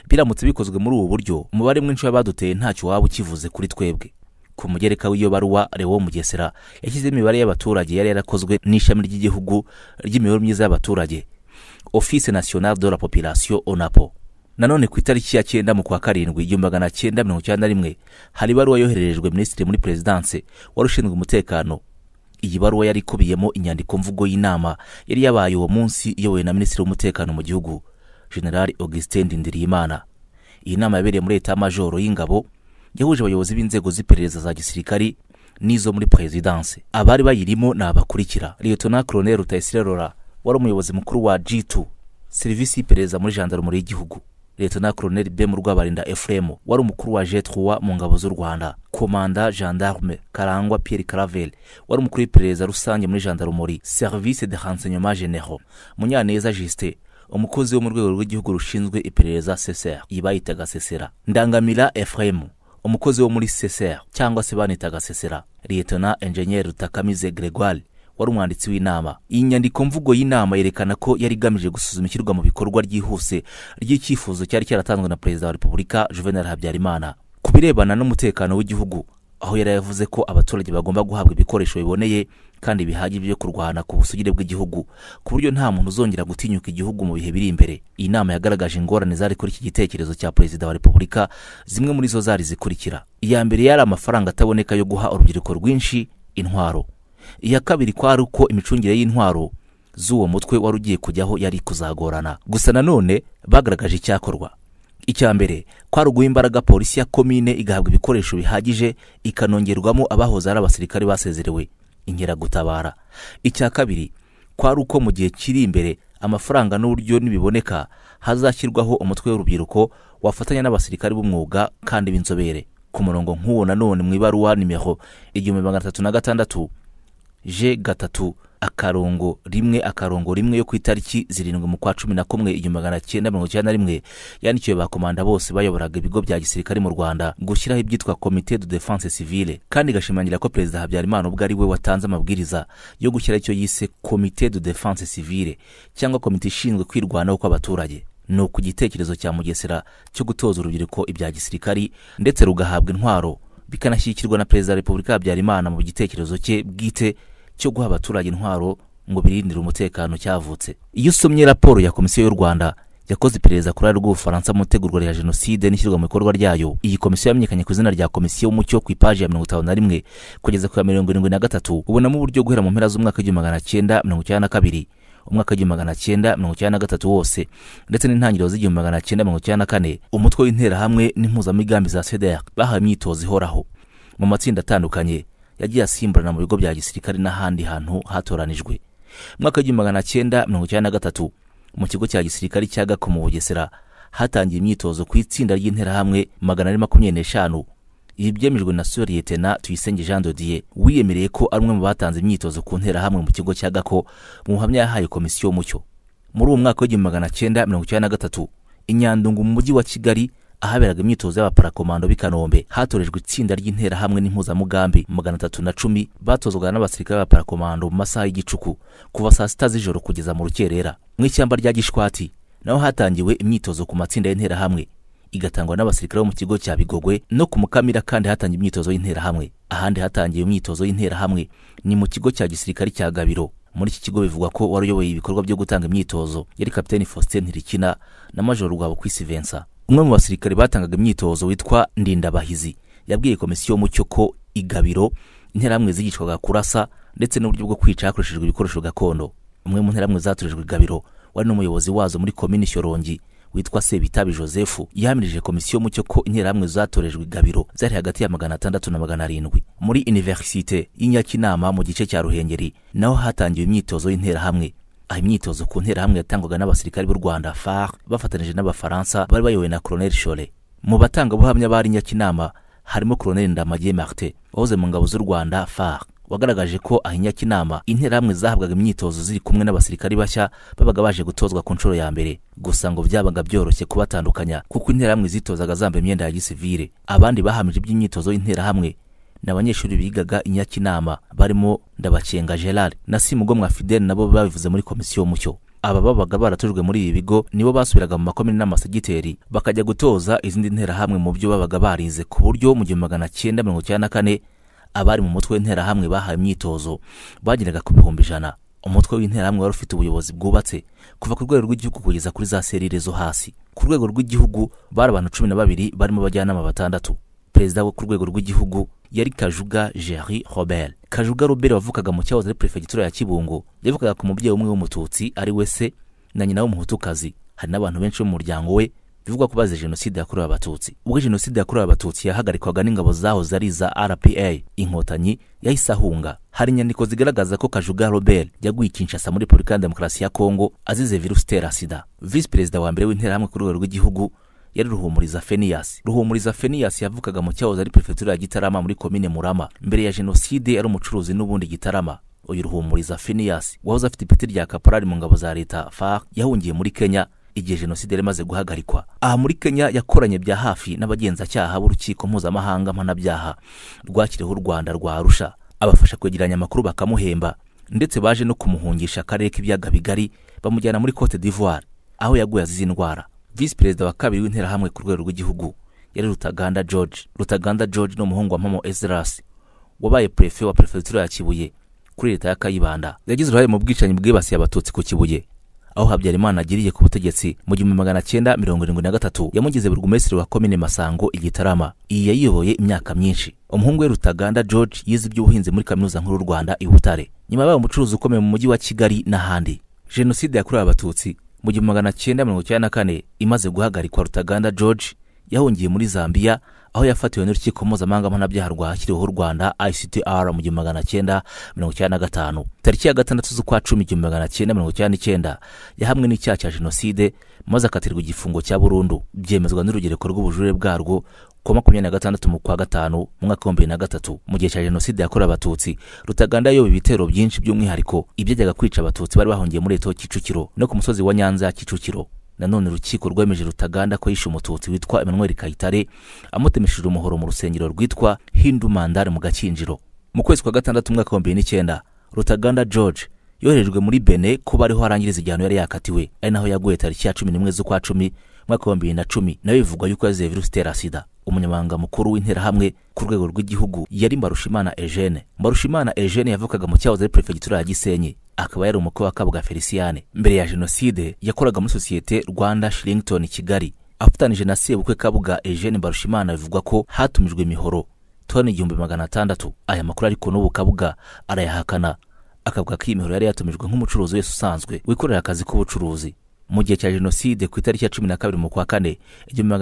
biramutse bikozwe muri ubu buryo umubare mwinshi w'abaduteye ntacyo waba ukivuze kuri twebwe. Ku mugereka w'iyo baruwa Leo Mugesera yashyize imibare y'abaturage yari yarakozwe n'ishami ry'igihugu ry'imibereho myiza y'abaturage, Office Nationale de la Population ONAPO. Nanone ku itariki ya 9 mu kwa karindwi 1991 hari baruwa yohererejwe Minisitiri muri Presidence warushinzwe umutekano. Iyi baruwa yari kubiyemo inyandiko mvugo y'inama yari yabaye uwo munsi iyobowe na Minisitiri w'umutekano mu gihugu General Augustin Ndindiriyimana. Iyi nama yabereye muri Etat Major y'ingabo yahuje abayobozi b'inzego z'iperereza za gisirikari n'izo muri Presidence. Abari bayirimo nabakurikira: Lieutenant Colonel Rutayisire Rora wari umuyobozi mukuru wa G2 Service y'iperereza muri Gendarmerie y'igihugu, Lieutenant Colonel B Murwabarinda Ephraim wari umukuru wa G3 mu ngabo z'u Rwanda, Commandant Gendarme Karangwa Pierre Clavel wari umukuru w'iperereza rusange muri Gendarmerie Service de Renseignement Généraux, Munyaneza Justin umukozi wo mu rwego rw'igihugu rushinzwe iperereza CSR yibayitaga Sesera, Ndangamira Ephraim umukozi wo muri CSR cyangwa se banitaga Sesera, Lieutenant Engineer Rutakamize Gregoire wari umwanditsi w'inama. Iyi nyandiko mvugo y'inama yerekana ko yari igamije gusuzuma ishyirwa mu bikorwa ryihuse ry'icyifuzo cyari cyaratanzwe na Perezida wa Repubulika Juvenal Habyarimana ku birebana n'umutekano w'igihugu, aho yari yavuze ko abaturage bagomba guhabwa ibikoresho biboneye kandi bihagije byo kurwana ku busugire bw'igihugu ku buryo nta muntu uzongera gutinyuka igihugu mu bihe biri imbere. Iyi nama yagaragaje ingorane zari kuri iki gitekerezo cya Perezida wa Repubulika. Zimwe muri zo zari zikurikira: iya mbere yari amafaranga ataboneka yo guha urubyiruko rwinshi intwaro. Iya kabiri kwari uko imicungire y'intwaro z'uwo mutwe wari ugiye kujyaho yari kuzagorana. Gusa nanone bagaragaje icyakorwa. Icya mbere kwari uguha imbaraga polisi ya komine igahabwa ibikoresho bihagije ikanongerwamo abahoze ari abasirikare basezerewe inkeragutabara. Icya kabiri kwari uko mu gihe kiri imbere amafaranga n'uburyo nibiboneka hazashyirwaho umutwe w'urubyiruko wafatanya n'abasirikare b'umwuga kandi b'inzobere. Ku murongo nk'uwo nanone mu ibaruwa nimero 1306 G3 1 yo ku itariki 7 mu kwa 11 1991 yandikiwe ba komanda bose bayoboraga ibigo bya gisirikare mu Rwanda gushyiraho ibyitwa Comité de Défense Civile, kandi gashimangira ko Perezida Habyarimana ubwo ari we watanze amabwiriza yo gushyira icyo yise Comité de Défense Civile cyangwa komite ishinzwe kwirwanaho kw'abaturage. No ku gitekerezo cya Mugesera cyo gutoza urubyiruko ibya gisirikari ndetse rugahabwa intwaro bikanashyikirwa na Perezida wa Repubulika Habyarimana mu gitekerezo cye bwite cyo guha abaturage intwaro ngo birindire umutekano cyavutse. Iyo usomye raporo ya Komisiyo y'u Rwanda yakoze iperereza kuri rw'Ubufaransa mu tegurwa rya Jenoside n'ishyirwa mu bikorwa ryayo, iyi komisiyo yamenyekanye ku izina rya Komisiyo y'Umucyo ku ipaji ya 51 kugeza ku ya 73, ubonamo uburyo guhera mu mpera z'umwaka w'1992 umwaka w'1993 wose ndetse n'intangiriro z'1994 umutwe w'intera hamwe n'impuzamigambi za CDR bahaye imyitozo ihoraho mu matsinda atandukanye yagiye asimburana mu bigo bya gisirikare n'ahandi hantu hatoranijwe. Mwaka w'1993 mu kigo cya gisirikare cya Gako mu Bugesera hatangiye imyitozo ku itsinda ry'intera hamwe 425. Ibi byemejwe na Lieutenant Tuyisenge Jean de Dieu wiyemereye ko ari umwe mu batanze imyitozo ku ntera hamwe mu kigo cya Gako mu buhamya yahaye Komisiyo y'Umucyo. Muri uwo mwaka w'1993 Inyandungu mu mujyi wa Kigali ahaberaga imyitozo y'abaparakomando b'Ikanombe hatorejwe itsinda ry'intera hamwe n'impuzamugambi 310 batozwaga n'abasirikare b'abaparakomando mu masaha y'igicuku kuva saa 6 z'ijoro kugeza mu rukerera. Mu ishyamba rya Gishwati naho hatangiwe imyitozo ku matsinda y'intera hamwe igatangwa n'abasirikare bo mu kigo cya Bigogwe no ku Mukamira, kandi hatangiye imyitozo y'intera hamwe. Ahandi hatangiye imyitozo y'intera hamwe ni mu kigo cya gisirikare cya Gabiro. Muri iki kigo bivugwa ko waruyoboye ibikorwa byo gutanga imyitozo yari Kapiteni Faustin Ntirikina na Major Rwabukwisi Vincent. Umwe mu basirikare batangaga imyitozo witwa Ndindabahizi yabwiye Komisiyo y'Umucyo ko igabiro intera hamwe zigishwaga kurasa ndetse n'uburyo bwo kwica hakoreshejwe ibikoresho gakondo. Umwe mu ntera hamwe zatorejwe igabiro wari n'umuyobozi wazo muri komini Shyorongi witwa Sebitabi Joseph yahamirije Komisiyo y'Umucyo ko intera hamwe zatorejwe igabiro zari hagati ya 600 na 700. Muri Universite y'Inyakinama mu gice cya Ruhengeri naho hatangiye imyitozo y'intera hamwe. Aho imyitozo ku ntera hamwe yatangwaga n'abasirikare b'u Rwanda FARC bafatanije n'abafaransa bari bayobowe na Colonel Cholet. Mu batanga buhamya bari Nyakinama harimo Colonel Ndamage Martin wahoze mu ngabo z'u Rwanda FARC wagaragaje ko aho Nyakinama intera hamwe zahabwaga imyitozo ziri kumwe n'abasirikare bashya babaga baje gutozwa ku nshuro ya mbere. Gusa ngo byabaga byoroshye kubatandukanya kuko intera hamwe zitozaga zambaye imyenda ya gisivile. Abandi bahamije iby'imyitozo y'intera hamwe n'abanyeshuri bigaga i Nyakinama barimo Ndabacenga Gerard na Simugomwa Fidel nabo babivuze muri komisiyo Mucyo. Aba babaga baratujwe muri ibi bigo nibo basubiraga mu makomine n'amasegiteri bakajya gutoza izindi nterahamwe mu byo babaga barize, ku buryo mu 1994 abari mu mutwe w'interahamwe bahaye imyitozo bageraga ku 100,000. Umutwe w'interahamwe wari ufite ubuyobozi bwubatse kuva ku rwego rw'igihugu kugeza kuri za serire zo hasi. Ku rwego rw'igihugu bari abantu 12 barimo abajyanama 6. Perezida wo ku rwego rw'igihugu yari Kajuga Jerry Robert. Kajuga Robert wavukaga mu cyahoze ari prefecture ya Kibungo, yavukaga ku mubyeyi umwe w'umututsi ari we se na nyina w'umuhutukazi. Hari n'abantu benshi mu muryango we bivugwa ko bazize jenoside yakorewe abatutsi. Ubwo jenoside yakorewe abatutsi yahagarikwaga n'ingabo zaho zari za RPA Inkotanyi, yahise ahunga. Hari inyandiko zigaragaza ko Kajuga Robert yaguye Kinshasa muri Repubulika ya Demokarasi ya Kongo azize virusi itera sida. Vice Perezida wa mbere w'interahamwe ku rwego rw'igihugu yari Ruhumuriza Phineas. Ruhumuriza Phineas yavukaga mu cyahoze ari prefecture ya Gitarama muri komine Murama. Mbere ya jenoside ari umucuruzi n'ubundi Gitarama. Uyu Ruhumuriza Phineas wahoze afite ipeti rya kaporali mu ngabo za leta FARC yahungiye muri Kenya igihe jenoside yamaze guhagarikwa. Aha muri Kenya yakoranye bya hafi n'abagenzacyaha b'urukiko mpuzamahanga mpanabyaha rwakiriho u Rwanda rwa Arusha, abafasha kwegeranya amakuru bakamuhemba, ndetse baje no kumuhungisha akarere k'ibyaga bigari bamujyana muri Cote d'Ivoire aho yaguye azize indwara. Vice Perezida wa kabiri w'interahamwe ku rwego rw'igihugu yari Rutaganda George. Rutaganda George no muhungu wa Mpamo Esdras wabaye prefet wa prefecture ya Kibuye kuri leta ya Kayibanda. Yagize uruhare mu bwicanyi bwibasiye abatutsi ku Kibuye, aho Habyarimana agiriye ku butegetsi mu 1973 yamugize burugumesitiri wa komine Masango Igitarama. Iyi yayiyoboye imyaka myinshi. Umuhungu we Rutaganda George yize iby'ubuhinzi muri Kaminuza Nkuru y'u Rwanda i Butare, nyuma yabaye umucuruzi ukomeye mu mujyi wa Kigali n'ahandi. Jenoside yakorewe abatutsi mu 1994 imaze guhagarikwa, Rutaganda George yahungiye muri Zambia aho yafatiwe n'urukiko mpuzamahanga mpanabyaha rwashyiriweho u Rwanda ICTR mu 1995. Tariki ya 6 z'ukwa 10 1999 yahamwe n'icyaha cya jenoside maze akatirwa igifungo cya burundu, byemezwa n'urugereko rw'ubujurire bwarwo ku 26 mu kwa 5 mu mwaka wa 2003. Mu gihe cya jenoside yakorewe abatutsi, Rutaganda yayoboye ibitero byinshi by'umwihariko ibyajyaga kwica abatutsi bari bahungiye muri Leta Kicukiro no ku musozi wa Nyanza ya Kicukiro. Nanone urukiko rwemeje Rutaganda ko yishe umututsi witwa Emmanuel Kayitare amutemesheje umuhoro mu rusengero rwitwa Hindu Mandar mu Gakinjiro. Mu kwezi kwa 6 mwaka wa 2009 Rutaganda George yoherejwe muri Benin ko bariho arangiriza igihano yari yakatiwe, ari naho yaguye tariki ya 11 z'ukwa 10 mwaka wa 2010. nawe bivugwa yuko yazize virusi itera sida. Umunyamabanga mukuru w'interahamwe ku rwego rw'igihugu yari Mbarushimana Eugene. Mbarushimana Eugene yavukaga mu cyahoze ari prefecture ya Gisenyi, akaba yari umukwe wa Kabuga Feliciane. Mbere ya jenoside yakoraga muri sosiyete Rwanda Shillington Kigali. Afatanije na sebukwe Kabuga Eugene Mbarushimana bivugwa ko hatumijwe imihoro toni 1600. Aya makuru ariko n'ubu Kabuga arayahakana, akavuga ko imihoro yari yatumijwe nk'umucuruzi wese usanzwe wikorera akazi k'ubucuruzi. Mu gihe cya jenoside ku itariki ya 12 mu kwa 4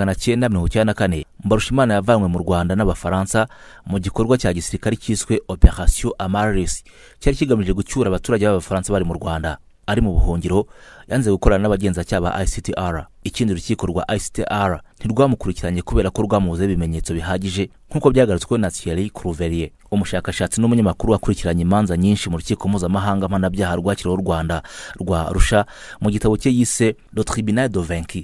1994 Mbarushimana yavanywe mu Rwanda n'Abafaransa mu gikorwa cya gisirikare cyiswe Operation Amaryllis, cyari kigamije gucyura abaturage b'Abafaransa bari mu Rwanda. Ari mu buhungiro yanze gukorana n'abagenzacyaha ba ICTR. Ikindi urukiko rwa ICTR ntirwamukurikiranye kubera ko rwamubuze ibimenyetso bihagije nk'uko byagarutswe na Thierry Crouverier, umushakashatsi n'umunyamakuru wakurikiranye imanza nyinshi mu rukiko mpuzamahanga mpanabyaha rwakiriweho u Rwanda rwa Arusha mu gitabo cye yise Le Tribunal de Vaincu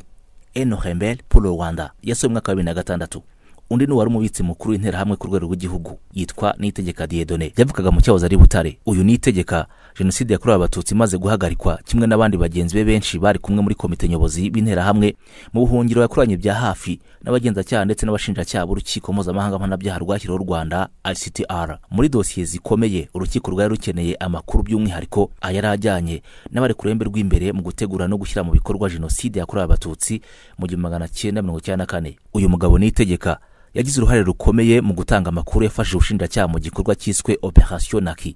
et nos rebelles pour le Rwanda, yasohoye mu mwaka wa 2006. Undi ni wari umubitsi mukuru w'interahamwe ku rwego rw'igihugu yitwa Niyitegeka Dieudonné, yavukaga mu cyahoze ari Butare. Uyu Niyitegeka jenoside yakorewe abatutsi imaze guhagarikwa, kimwe n'abandi bagenzi be benshi bari kumwe muri komite nyobozi b'interahamwe mu buhungiro yakoranye bya hafi n'abagenzacyaha ndetse n'abashinjacyaha b'urukiko mpuzamahanga mpanabyaha rwashyiriweho u Rwanda ICTR. Muri dosiye zikomeye urukiko rwari rukeneye amakuru by'umwihariko ayari ajyanye n'abari ku ruhembe rw'imbere mu gutegura no gushyira mu bikorwa jenoside yakorewe abatutsi mu 1994. Uyu mugabo Niyitegeka yagize uruhare rukomeye mu gutanga amakuru yafashije ubushinjacyaha mu gikorwa cyiswe Operation Naki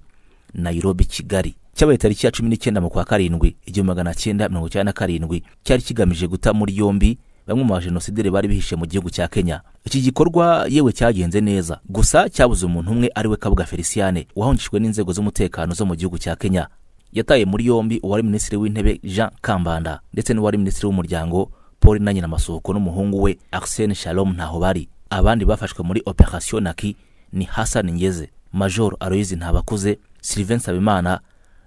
Nairobi Kigali, cyabaye tariki ya 19 mu kwa 7 1997, cyari kigamije guta muri yombi bamwe mu bajenosideri bari bihishe mu gihugu cya Kenya. Iki gikorwa yewe cyagenze neza, gusa cyabuze umuntu umwe ari we Kabuga Feliciane wahungishijwe n'inzego z'umutekano zo mu gihugu cya Kenya. Yataye muri yombi uwari minisitiri w'intebe Jean Kambanda ndetse n'uwari minisitiri w'umuryango Paul Nanyinamasuko n'umuhungu we Arsene Shalom Ntahobari. Abandi bafashwe muri Operation Naki ni Hassan Ngeze, Major Aloyizi Ntabakuze, Sylvain Sabimana,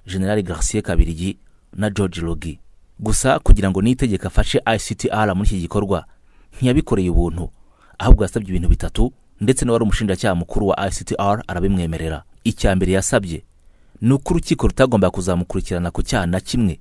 General Garcia Kabirigi na George Logi. Gusa kugira ngo Niyitegeka afashe ICTR muri iki gikorwa ntiyabikoreye ubuntu, ahubwo yasabye ibintu bitatu ndetse n'uwari umushinjacyaha mukuru wa ICTR arabimwemerera. Icya mbere yasabye ni uko urukiko rutagomba kuzamukurikirana ku cyaha na kimwe.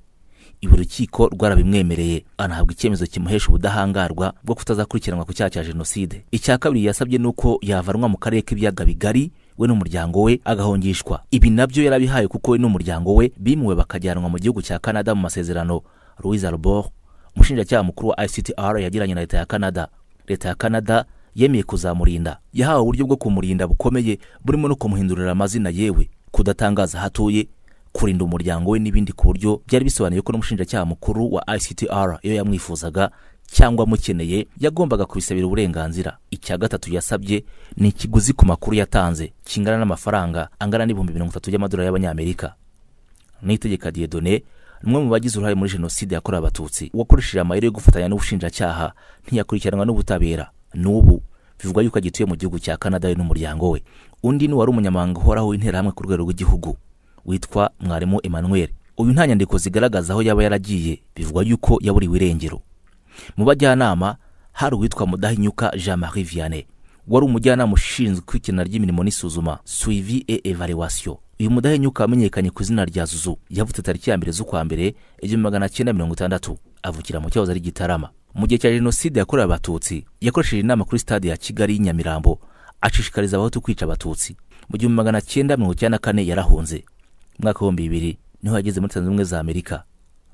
Ibi urukiko rwarabimwemereye, anahabwa icyemezo kimuhesha ubudahangarwa bwo kutazakurikiranwa ku cyaha cya jenoside. Icya kabiri yasabye nuko yavanwa mu karere k'ibiyaga bigari we n'umuryango we agahongishwa. Ibi nabyo yarabihaye kuko we n'umuryango we bimuwe bakajyanwa mu gihugu cya Canada mu masezerano Louis Albor, umushinjacyaha mukuru wa ICTR yagiranye na leta ya Canada. Leta ya Canada yemeye kuzamurinda, yahawe uburyo bwo kumurinda bukomeye burimo no kumuhindurira amazina, yewe kudatangaza hatuye, kurinda umuryango we n'ibindi, ku buryo byari bisobanuye ko n'umushinjacyaha mukuru wa ICTR iyo yamwifuzaga cyangwa mukeneye yagombaga kubisabira uburenganzira. Icya gatatu yasabye ni ikiguzi ku makuru yatanze kingana n'amafaranga angana n'ibihumbi 30 y'amadolari y'abanyamerika. Niyitegeka Dieudonné, umwe mu bagize uruhare muri jenoside yakorewe abatutsi wakoresheje amayeri yo gufatanya n'ubushinjacyaha, ntiyakurikiranwa n'ubutabera. N'ubu bivugwa yuko agituye mu gihugu cya Canada n'umuryango we. Undi ni wari umunyamabanga uhoraho w'interahamwe ku rwego rw'igihugu witwa Mwarimu Emmanuel. Uyu nta nyandiko zigaragaza aho yaba yaragiye, bivugwa yuko yaburiwe irengero. Mu bajyanama hari uwitwa Mudahinyuka Jean-Marie Vianney, wari umujyanama ushinzwe kwikina ry'imirimo n'isuzuma suivi et evaluation. Uyu Mudahinyuka amenyekanye ku izina rya Zuzu, yavutse tariki ya 2 z'ukwa mbere 1960, avukira mu cyahoze ari Gitarama. Mu gihe cya jenoside yakorewe abatutsi yakoresheje inama kuri stade ya Kigali Nyamirambo ashishikariza abahutu kwica abatutsi. Mu 1994 yarahunze. Mwaka wa 2000 niho yageze muri Tanzania za Amerika,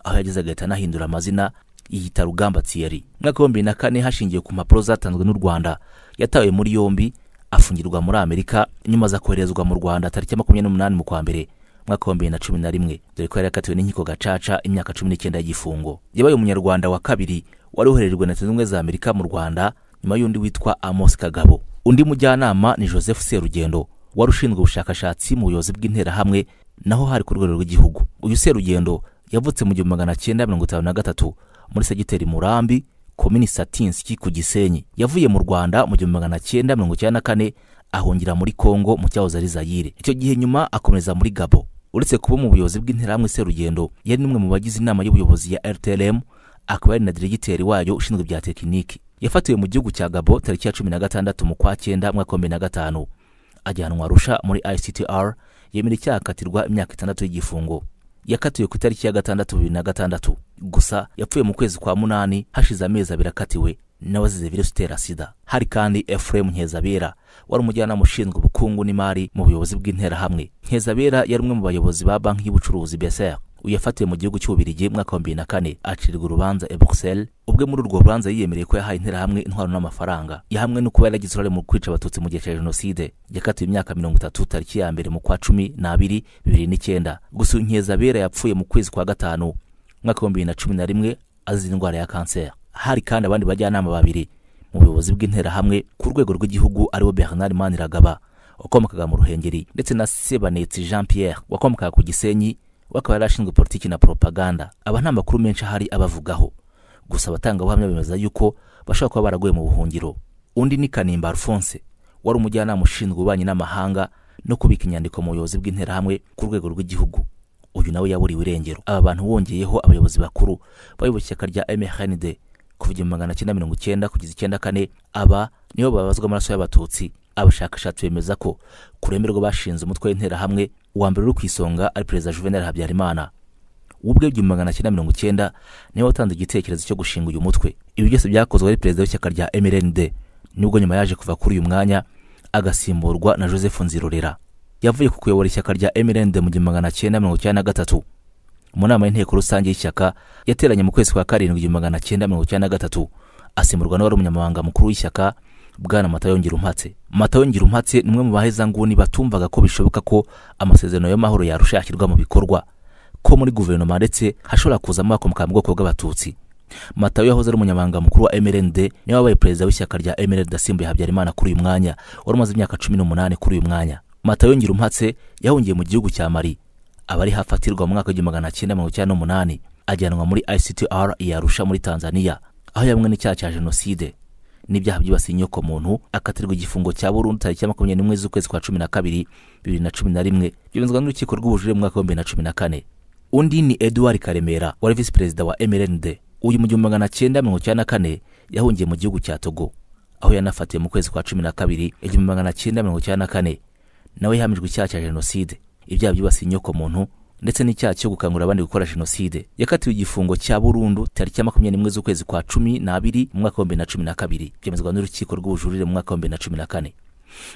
aho yageze agahita anahindura amazina yiyita Rugamba Thierry. Mwaka wa 2004 hashingiye ku mpapuro zatanzwe n'u Rwanda yatawe muri yombi afungirwa muri Amerika, nyuma za koherezwa mu Rwanda tariki 28 mu kwa mbere mwaka wa 2011, dore ko yari yakatiwe n'inkiko gacaca imyaka 19 y'igifungo. Yabaye umunyarwanda wa kabiri wari uhererejwe na Tanzania za Amerika mu Rwanda nyuma y'undi witwa Amos Kagabo. Undi mujyanama ni Joseph Serugendo, wari ushinzwe ubushakashatsi mu buyobozi bw'interahamwe naho hari ku rwego rw'igihugu. Uyu Serugendo yavutse mu 1953 muri segiteri Murambi, komini Satinski ku Gisenyi. Yavuye mu Rwanda mu 1994 ahungira muri Kongo mu cyahoze ari Zaire. Icyo gihe nyuma akomeza muri Gabo. Uretse kuba mu buyobozi bw'interahamwe, Serugendo yari numwe mu bagize inama y'ubuyobozi ya RTLM, akaba ari na diregiteri wayo ushinzwe bya tekiniki. Yafatiwe mu gihugu cya Gabo tariki ya 16 mu kwa 9 mwaka wa 2005, ajyanwa Arusha muri ICTR, yemera icyaha akatirwa imyaka 6 y'igifungo. Yakatiwe ku itariki ya 6 2006, gusa yapfuye mu kwezi kwa 8 hashize amezi 2 akatiwe n'abazize virusi itera sida. Hari kandi Ephraim Nkezabera, wari umujyanama ushinzwe ubukungu n'imari mu buyobozi bw'interahamwe. Nkezabera yari umwe mu bayobozi ba banki y'ubucuruzi BCR. Uyafatiwe mu gihugu cy'Ububirigi mwaka wa 2004, acirwa urubanza i Bruxelles. Ubwe muri urwo rubanza yiyemereye ko yahaye interahamwe intwaro n'amafaranga, yahamwe no kuba yaragize uruhare mu kwica abatutsi mu gihe cya jenoside. Yakatiwe imyaka 30 tariki ya 1 mu kwa 12 2009. Gusa Nkezabera yapfuye mu kwezi kwa 5 mwaka wa 2011 azize indwara ya kanseri. Hari kandi abandi bajyanama babiri mu buyobozi bw'interahamwe ku rwego rw'igihugu, aribo Bernard Maniragaba wakomokaga mu Ruhengeri, ndetse na Sebanetsi Jean Pierre wakomokaga ku Gisenyi, wakaba yarashinzwe politiki na propaganda. Aba nta makuru menshi ahari abavugaho, gusa abatanga ubuhamya bemeza yuko bashobora kuba baraguye mu buhungiro. Undi ni Kanimba Alphonse, wari umujyanama ushinzwe ububanyi n'amahanga no kubika inyandiko mu buyobozi bw'interahamwe ku rwego rw'igihugu. Uyu nawe yaburiwe irengero. Aba bantu bongeyeho abayobozi bakuru bayoboye ishyaka rya MRND kuva 1990 kugeza 94. Aba nibo babazwa amaraso y'abatutsi. Abashakashatsi bemeza ko kuremerwa bashinze umutwe w'interahamwe, uwa mbere uri ku isonga ari Perezida Juvenal Habyarimana. Ubwe 1990 niwe watanze igitekerezo cyo gushinga uyu mutwe. Ibi byose byakozwe ari perezida w'ishyaka rya MRND, nubwo nyuma yaje kuva kuri uyu mwanya agasimburwa na Joseph Nzirorera. Yavuye ku kuyobora ishyaka rya MRND mu 1993. Mu nama y'inteko rusange y'ishyaka yateranye mu kwezi kwa 7 1993, asimburwa n'uwari umunyamabanga mukuru w'ishyaka Bwana Matayo Ngirumpatse. Matayo Ngirumpatse ni umwe mu baheza nguni batumvaga ko bishoboka ko amasezerano y'amahoro yarusha yashyirwa mu bikorwa, ko muri guverinoma ndetse hashobora kuzamo abakomoka mu bwoko bw'abatutsi. Matayo yahoze ari umunyamabanga mukuru wa MRND, niwe wabaye perezida w'ishyaka rya MRND asimbuye Habyarimana kuri uyu mwanya, wari umaze imyaka 18 kuri uyu mwanya. Matayo Ngirumpatse yahungiye mu gihugu cya Mali, abari hafatirwa mu mwaka wa 1998, ajyanwa muri ICTR yarusha muri Tanzania, aho yamwe n'icyaha cya jenoside n'ibyaha byibasiye inyoko muntu, akatirwa igifungo cya burundu tariki ya 21 z'ukwezi kwa 12 2011, byemezwa n'urukiko rw'ubujurire mu mwaka wa 2014. Undi ni Edouard Karemera, wari vice perezida wa MRND. Uyu mu 1994 yahungiye mu gihugu cya Togo, aho yanafatiye mu kwezi kwa 12 1994 nawe yahamijwe icyaha cya jenoside, ibyaha byibasiye inyoko muntu ndetse n'icyaha cyo gukangurira abandi gukora jenoside. Yakatiwe igifungo cya burundu tariki ya 21 z'ukwezi kwa 12 mu mwaka wa 2012 byemezwa n'urukiko rw'ubujurire mu mwaka wa 2014.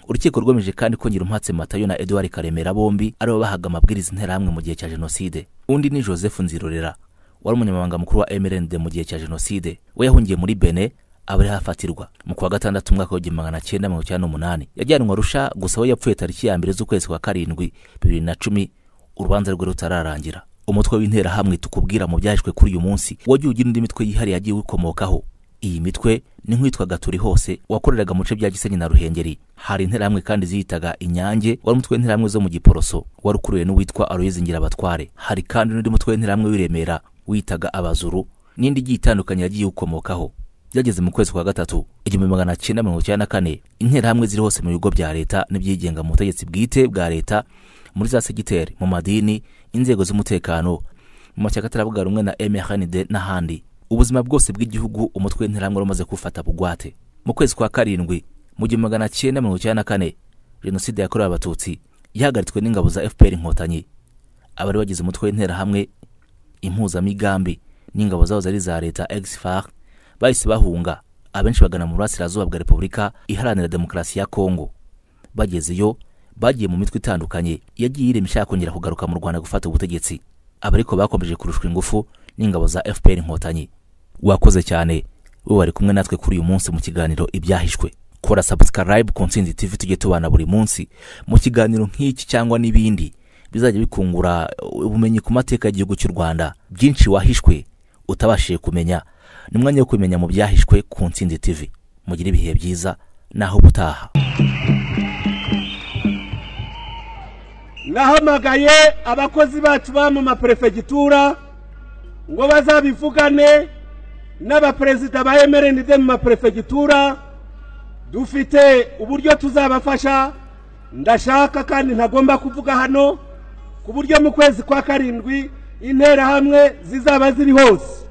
Urukiko rwemeje kandi ko Ngirumpatse Matayo na Edouard Karemera bombi aribo bahaga amabwiriza interahamwe mu gihe cya jenoside. Undi ni Joseph Nzirorera wari umunyamabanga mukuru wa MRND mu gihe cya jenoside, we yahungiye muri Benin abari hafatirwa mu kwa gatandatu mwaka wa 1998. Yajyanwe Arusha gusa we yapfuye tariki ya 2 z'ukwezi kwa 7 2010 urubanza rwe rutararangira. Umutwe w'interahamwe tukubwira mu byahishwe kuri uyu munsi wagiye ugira indi mitwe yihari yagiye wikomokaho. Iyi mitwe ni nk'uwitwaga Turi Hose wakoreraga mu bice bya Gisenyi na Ruhengeri. Hari interahamwe kandi ziyitaga Inyange wari umutwe w'interahamwe zo mu Giporoso wari ukuruye n'uwitwa Aloyizi Ngirabatware. Hari kandi n'undi mutwe w'interahamwe w'Iremera witaga Abazuru n'indi giye itandukanye yagiye ukomokaho. Byageze mu kwezi kwa 3 1994 interahamwe ziri hose mu bigo bya leta n'ibyigenga mu butegetsi bwite bwa leta, muri za segiteri, mu madini, inzego z'umutekano, mu mashyaka ataravuga rumwe na MRND n'ahandi. Ubuzima bwose bw'igihugu umutwe w'interahamwe umaze kufata bugwate. Mu kwezi kwa 7 mu 1994 jenoside yakorewe abatutsi yahagaritswe n'ingabo za FPR Inkotanyi. Abari bagize umutwe w'interahamwe impuzamigambi n'ingabo zaho zari za leta ex-FARC bahise bahunga, abenshi bagana mu burasirazuba bwa Repubulika Iharanira Demokarasi ya Kongo. Bagezeyo bagiye mu mitwe itandukanye yagiye iremesha kongera kugaruka mu Rwanda gufata ubutegetsi. Abariko bakomeje kurushwa ingufu n'ingabo za FPR Inkotanyi. Wakoze cyane we wari kumwe natwe kuri uyu munsi mu kiganiro ibyahishwe. Kora subscribe ku Ntsinzi TV tujye tubana buri munsi mu kiganiro nk'iki cyangwa n'ibindi bizajya bikungura ubumenyi ku mateka y'igihugu cy'u Rwanda. Byinshi wahishwe utabashije kumenya, ni mwanya wo kumenya mu byahishwe ku Ntsinzi TV. Mugire ibihe byiza naho butaha. Nahamagaye abakozi bacu ba mu maprefegitura ngo bazabivugane n'abaperezida ba MRND mu maprefegitura. Dufite uburyo tuzabafasha, ndashaka kandi ntagomba kuvuga hano, ku buryo mu kwezi kwa 7 interahamwe zizaba ziri hose.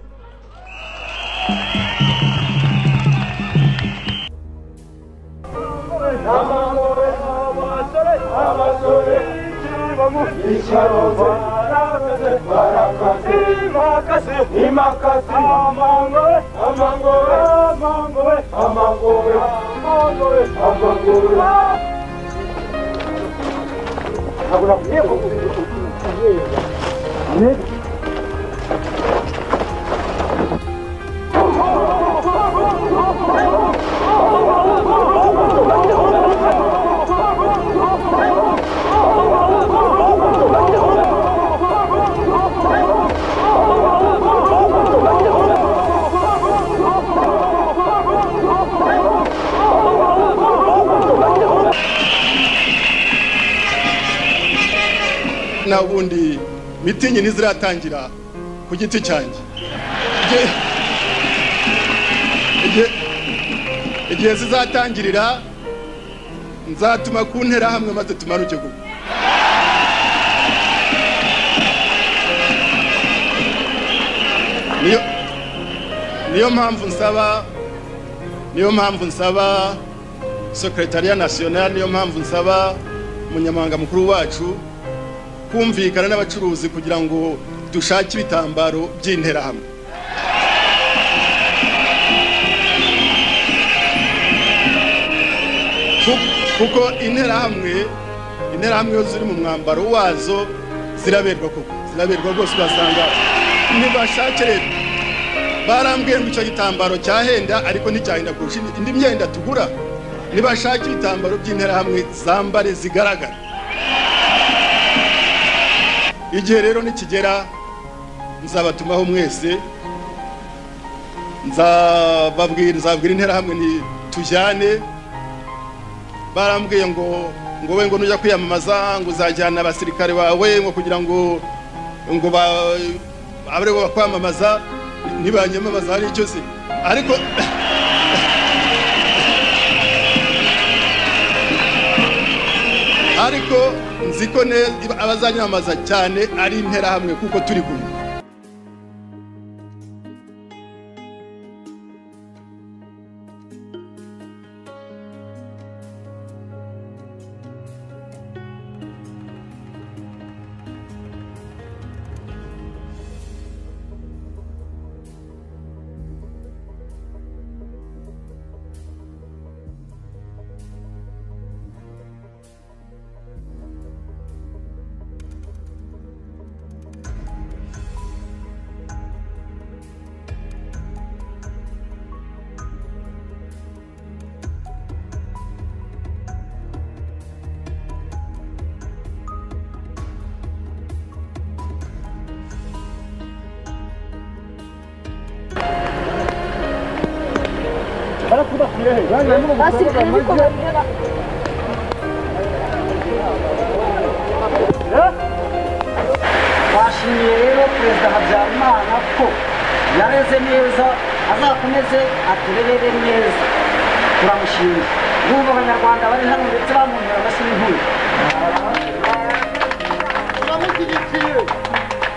na ubundi mitingi niziratangira ku giti cyanjye. Igihe zizatangirira nzatuma ku nterahamwe maze tumanuke kuko niyo mpamvu nsaba Secretariat National, niyo mpamvu nsaba umunyamabanga mukuru wacu kumvikana n'abacuruzi kugira ngo dushake ibitambaro by'interahamwe. Kuko interahamwe yo ziri mu mwambaro wazo ziraberwa koko, ziraberwa rwose. Basanga ntibashake rero, barambwiye ngo icyo gitambaro cyahenda ariko nticyahenda kurusha indi myenda tugura. Nibashake ibitambaro by'interahamwe zambare zigaragara. Igihe rero nikigera nzabatumaho mwese, nzababwira interahamwe ni tujyane. Barambwiye ngo we ngo nujya kwiyamamaza ngo uzajyana abasirikare bawe ngo kugira ngo abare bo bakwamamaza, ntibanyamamaza hari icyo se. Ariko nziko abazanyamaza cyane ari interahamwe kuko turi kumwe. twashimiye rero perezida Habyarimana ko yareze neza azakomeze aturerere neza turamushimiye n'ubu abanyarwanda bari hano ndetse bamuhera amashyi n'inkuyu turamushyigikiye